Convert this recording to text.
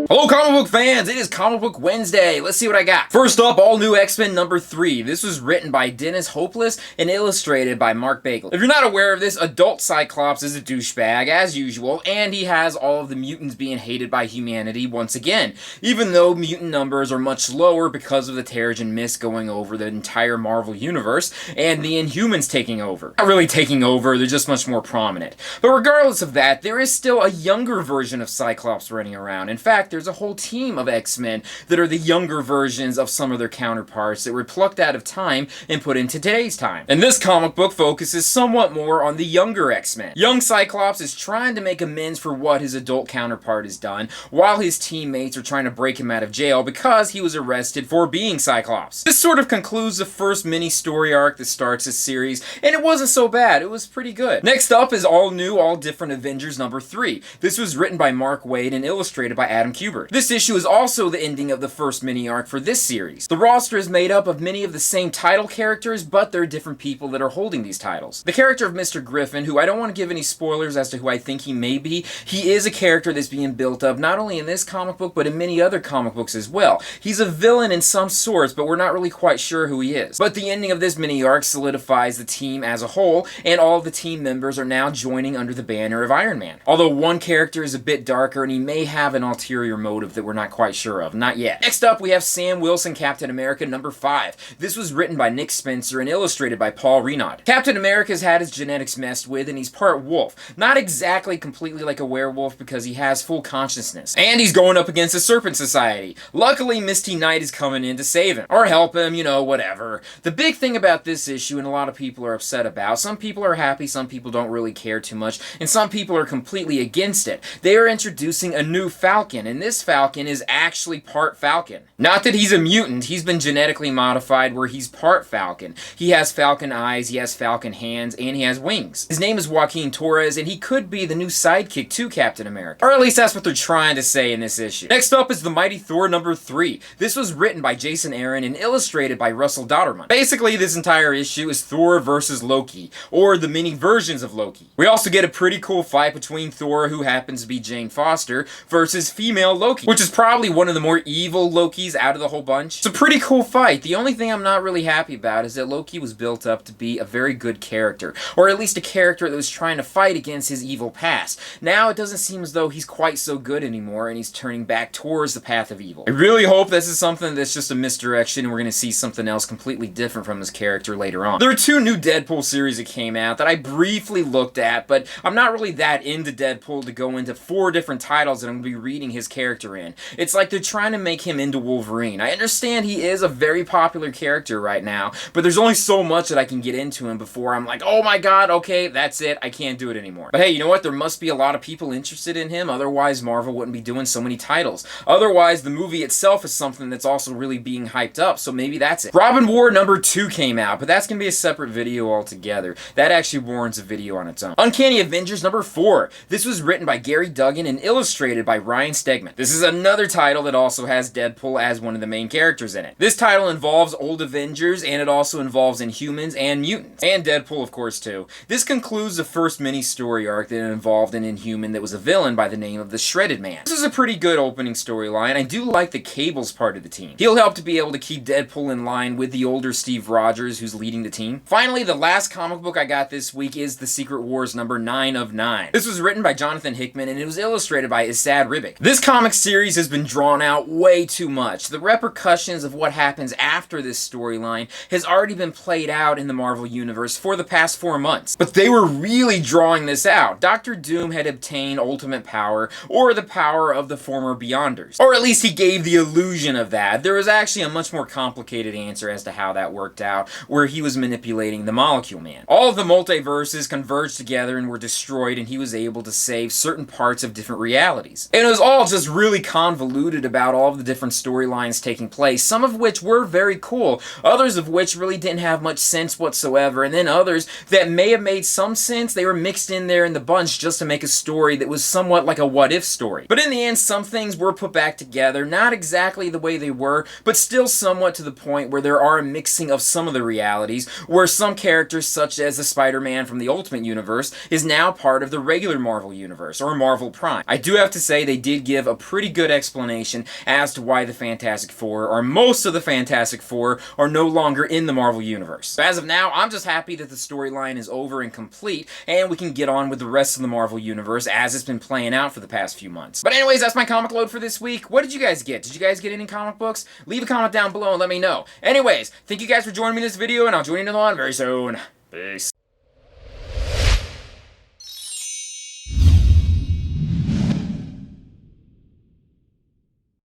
Hello comic book fans, it is Comic Book Wednesday. Let's see what I got. First up, all new X-Men number 3. This was written by Dennis Hopeless and illustrated by Mark Bagley. If you're not aware of this, adult Cyclops is a douchebag as usual, and he has all of the mutants being hated by humanity once again, even though mutant numbers are much lower because of the Terrigen Mist going over the entire Marvel Universe and the Inhumans taking over. Not really taking over, they're just much more prominent. But regardless of that, there is still a younger version of Cyclops running around. In fact, there's a whole team of X-Men that are the younger versions of some of their counterparts that were plucked out of time and put into today's time. And this comic book focuses somewhat more on the younger X-Men. Young Cyclops is trying to make amends for what his adult counterpart has done, while his teammates are trying to break him out of jail because he was arrested for being Cyclops. This sort of concludes the first mini-story arc that starts this series, and it wasn't so bad. It was pretty good. Next up is All New, All Different Avengers number 3. This was written by Mark Waid and illustrated by Adam Kubert. This issue is also the ending of the first mini-arc for this series. The roster is made up of many of the same title characters, but they're different people that are holding these titles. The character of Mr. Griffin, who I don't want to give any spoilers as to who I think he may be, he is a character that's being built up not only in this comic book, but in many other comic books as well. He's a villain in some sorts, but we're not really quite sure who he is. But the ending of this mini-arc solidifies the team as a whole, and all of the team members are now joining under the banner of Iron Man. Although one character is a bit darker, and he may have an ulterior motive that we're not quite sure of. Not yet. Next up, we have Sam Wilson, Captain America number 5. This was written by Nick Spencer and illustrated by Paul Renaud. Captain America's had his genetics messed with, and he's part wolf. Not exactly completely like a werewolf because he has full consciousness. And he's going up against the Serpent Society. Luckily, Misty Knight is coming in to save him. Or help him, you know, whatever. The big thing about this issue, and a lot of people are upset about, some people are happy, some people don't really care too much, and some people are completely against it. They are introducing a new Falcon, and this Falcon is actually part Falcon. Not that he's a mutant, he's been genetically modified where he's part Falcon. He has Falcon eyes, he has Falcon hands, and he has wings. His name is Joaquin Torres, and he could be the new sidekick to Captain America. Or at least that's what they're trying to say in this issue. Next up is The Mighty Thor number 3. This was written by Jason Aaron and illustrated by Russell Dauterman. Basically, this entire issue is Thor versus Loki, or the many versions of Loki. We also get a pretty cool fight between Thor, who happens to be Jane Foster, versus female Loki, which is probably one of the more evil Lokis out of the whole bunch. It's a pretty cool fight. The only thing I'm not really happy about is that Loki was built up to be a very good character, or at least a character that was trying to fight against his evil past. Now it doesn't seem as though he's quite so good anymore, and he's turning back towards the path of evil. I really hope this is something that's just a misdirection, and we're going to see something else completely different from this character later on. There are 2 new Deadpool series that came out that I briefly looked at, but I'm not really that into Deadpool to go into 4 different titles that I'm going to be reading his character in. It's like they're trying to make him into Wolverine. I understand he is a very popular character right now, but there's only so much that I can get into him before I'm like, oh my god, okay, that's it, I can't do it anymore. But hey, you know what? There must be a lot of people interested in him, otherwise Marvel wouldn't be doing so many titles. Otherwise, the movie itself is something that's also really being hyped up, so maybe that's it. Robin War number 2 came out, but that's going to be a separate video altogether. That actually warrants a video on its own. Uncanny Avengers number 4. This was written by Gary Duggan and illustrated by Ryan Stegman. This is another title that also has Deadpool as one of the main characters in it. This title involves old Avengers, and it also involves Inhumans and mutants. And Deadpool, of course, too. This concludes the first mini-story arc that involved an Inhuman that was a villain by the name of the Shredded Man. This is a pretty good opening storyline. I do like the Cable's part of the team. He'll help to be able to keep Deadpool in line with the older Steve Rogers who's leading the team. Finally, the last comic book I got this week is The Secret Wars number 9 of 9. This was written by Jonathan Hickman and it was illustrated by Esad Ribic. This comic series has been drawn out way too much. The repercussions of what happens after this storyline has already been played out in the Marvel Universe for the past 4 months. But they were really drawing this out. Dr. Doom had obtained ultimate power, or the power of the former Beyonders. Or at least he gave the illusion of that. There was actually a much more complicated answer as to how that worked out, where he was manipulating the Molecule Man. All of the multiverses converged together and were destroyed, and he was able to save certain parts of different realities. And it was all just really convoluted about all of the different storylines taking place, some of which were very cool, others of which really didn't have much sense whatsoever, and then others that may have made some sense, they were mixed in there in the bunch just to make a story that was somewhat like a what-if story. But in the end, some things were put back together, not exactly the way they were, but still somewhat to the point where there are a mixing of some of the realities, where some characters, such as the Spider-Man from the Ultimate Universe, is now part of the regular Marvel Universe, or Marvel Prime. I do have to say they did give a a pretty good explanation as to why the Fantastic Four, or most of the Fantastic Four, are no longer in the Marvel Universe. So as of now, I'm just happy that the storyline is over and complete, and we can get on with the rest of the Marvel Universe as it's been playing out for the past few months. But anyways, that's my comic load for this week. What did you guys get? Did you guys get any comic books? Leave a comment down below and let me know. Anyways, thank you guys for joining me in this video, and I'll join you in the one very soon. Peace.